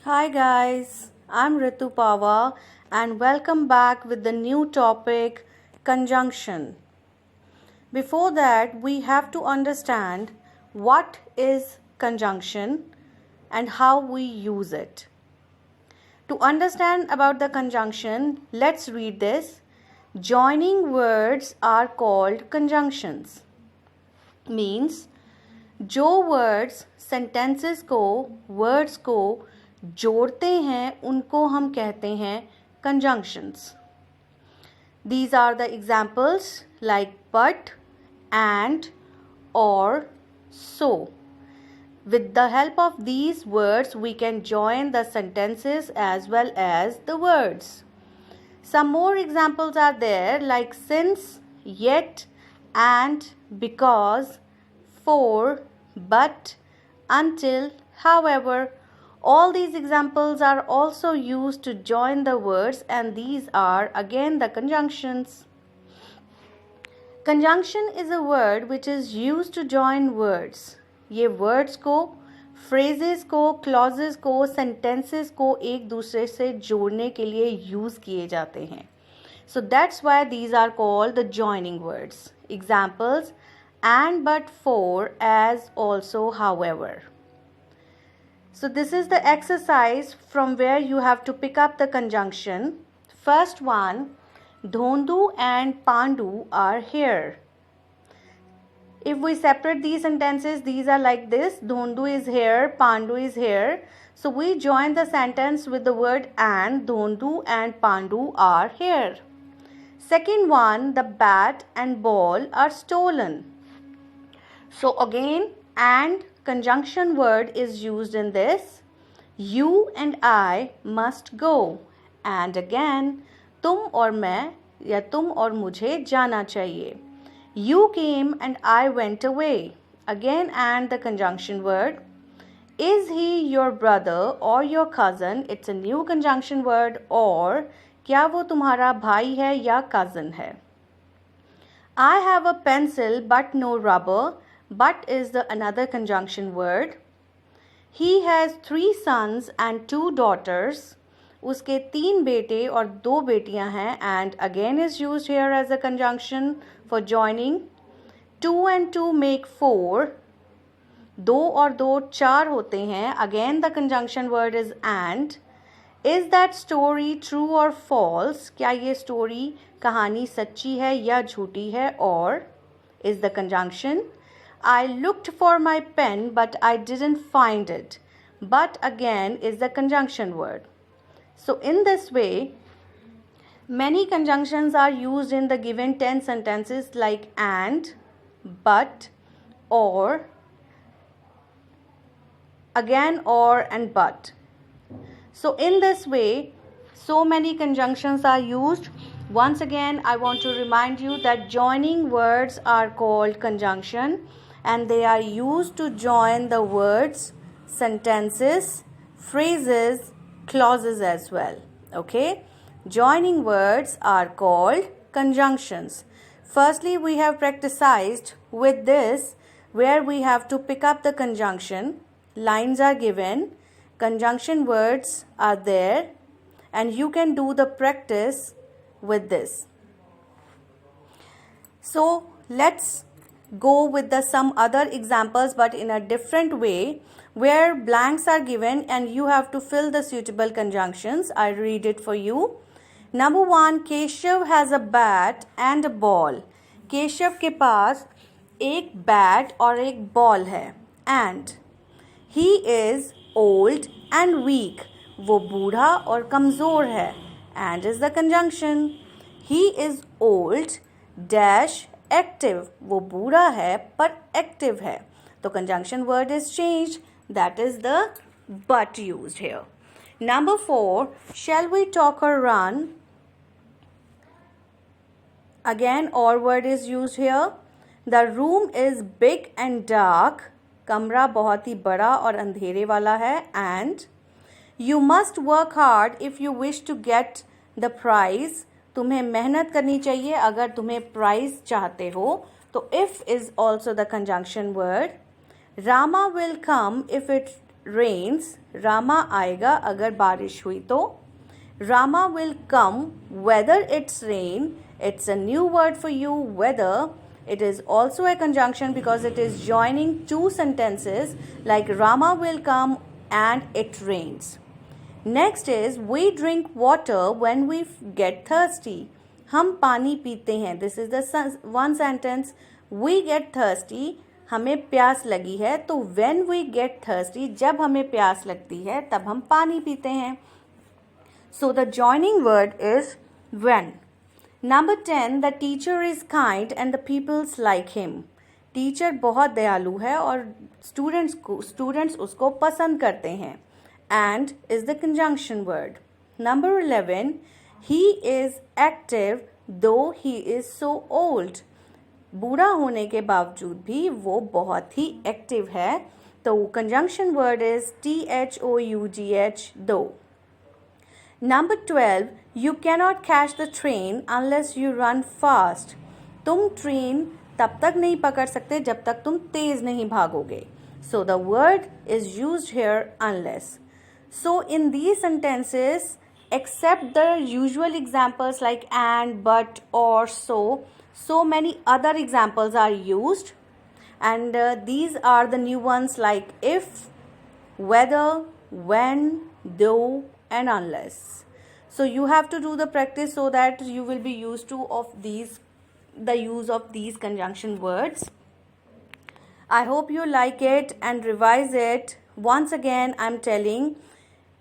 Hi guys, I'm Ritu Pava and welcome back with the new topic conjunction. Before that, we have to understand what is conjunction and how we use it. To understand about the conjunction, let's read this. Joining words are called conjunctions. Means जो words sentences को words को जोड़ते हैं उनको हम कहते हैं conjunctions. These are the examples like but, and, or, so. With the help of these words we can join the sentences as well as the words. Some more examples are there like since, yet, and, because, for, but, until, however. All these examples are also used to join the words and these are again the conjunctions. Conjunction is a word which is used to join words. ये words को, phrases को, clauses को, sentences को एक दूसरे से जोड़ने के लिए use किए जाते हैं. So that's why these are called the joining words. Examples: and, but, for, as, also, however. So this is the exercise from where you have to pick up the conjunction. First one, Dhondu and Pandu are here. If we separate these sentences, these are like this. Dhondu is here, Pandu is here. So we join the sentence with the word and. Dhondu and Pandu are here. Second one, the bat and ball are stolen. So again, and conjunction word is used in this. You and I must go. And again, तुम और मैं या तुम और मुझे जाना चाहिए. You came and I went away. Again, and the conjunction word. Is he your brother or your cousin? It's a new conjunction word. Or क्या वो तुम्हारा भाई है या cousin है. I have a pencil but no rubber. But is the another conjunction word. He has 3 sons and 2 daughters. उसके 3 बेटे और 2 बेटियां हैं. And again is used here as a conjunction for joining. 2 and 2 make 4. 2 और 2 4 होते हैं. Again the conjunction word is and. Is that story true or false? क्या ये story कहानी सच्ची है या झूठी है. Or is the conjunction. I looked for my pen but I didn't find it. But again is the conjunction word. So in this way, many conjunctions are used in the given 10 sentences like and, but, or, again or and but. So in this way, so many conjunctions are used. Once again, I want to remind you that joining words are called conjunction and they are used to join the words, sentences, phrases, clauses as well. Okay? Joining words are called conjunctions. Firstly, we have practiced with this where we have to pick up the conjunction. Lines are given, conjunction words are there, and you can do the practice with this. So let's go with some other examples but in a different way where blanks are given and you have to fill the suitable conjunctions. I read it for you. Number 1, Keshav has a bat and a ball. Keshav के पास एक bat और एक ball है. And he is old and weak. वो बूढ़ा और कमज़ोर है. And is the conjunction. He is old dash active. वो बूढ़ा है पर active है. तो conjunction word is changed. That is the but used here. Number 4, shall we talk or run? Again, or word is used here. The room is big and dark. कमरा बहुत ही बड़ा और अंधेरे वाला है. And you must work hard if you wish to get the prize. तुम्हें मेहनत करनी चाहिए अगर तुम्हें प्राइज चाहते हो. तो if is also the conjunction word. Rama will come if it rains, Rama आएगा अगर बारिश हुई तो. Rama will come whether it's rain. It's a new word for you, whether. It is also a conjunction because it is joining two sentences like Rama will come and it rains. Next is we drink water when we get thirsty. हम पानी पीते हैं. This is the one sentence. We get thirsty. हमें प्यास लगी है. तो when we get thirsty, जब हमें प्यास लगती है तब हम पानी पीते हैं. So the joining word is when. Number 10, the teacher is kind and the pupils like him. Teacher बहुत दयालु है और स्टूडेंट्स उसको पसंद करते हैं. And is the conjunction word. Number 11, he is active though he is so old. बूढ़ा होने के बावजूद भी वो बहुत ही एक्टिव है. तो conjunction word is THOUGH, though. Number 12, you cannot catch the train unless you run fast. तुम ट्रेन तब तक नहीं पकड़ सकते जब तक तुम तेज नहीं भागोगे. So the word is used here, unless. So in these sentences, except the usual examples like and, but, or, so many other examples are used. And these are the new ones like if, whether, when, though, and unless. So you have to do the practice so that you will be used to the use of these conjunction words. I hope you like it and revise it. Once again, I'm telling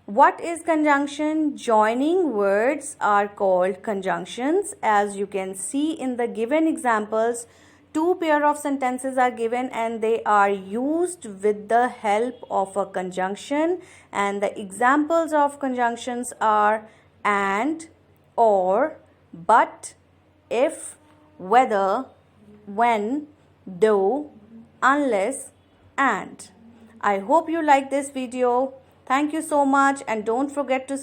what is conjunction. Joining words are called conjunctions. As you can see in the given examples, two pair of sentences are given and they are used with the help of a conjunction, and the examples of conjunctions are and, or, but, if, whether, when, though, unless, and. I hope you like this video. Thank you so much and don't forget to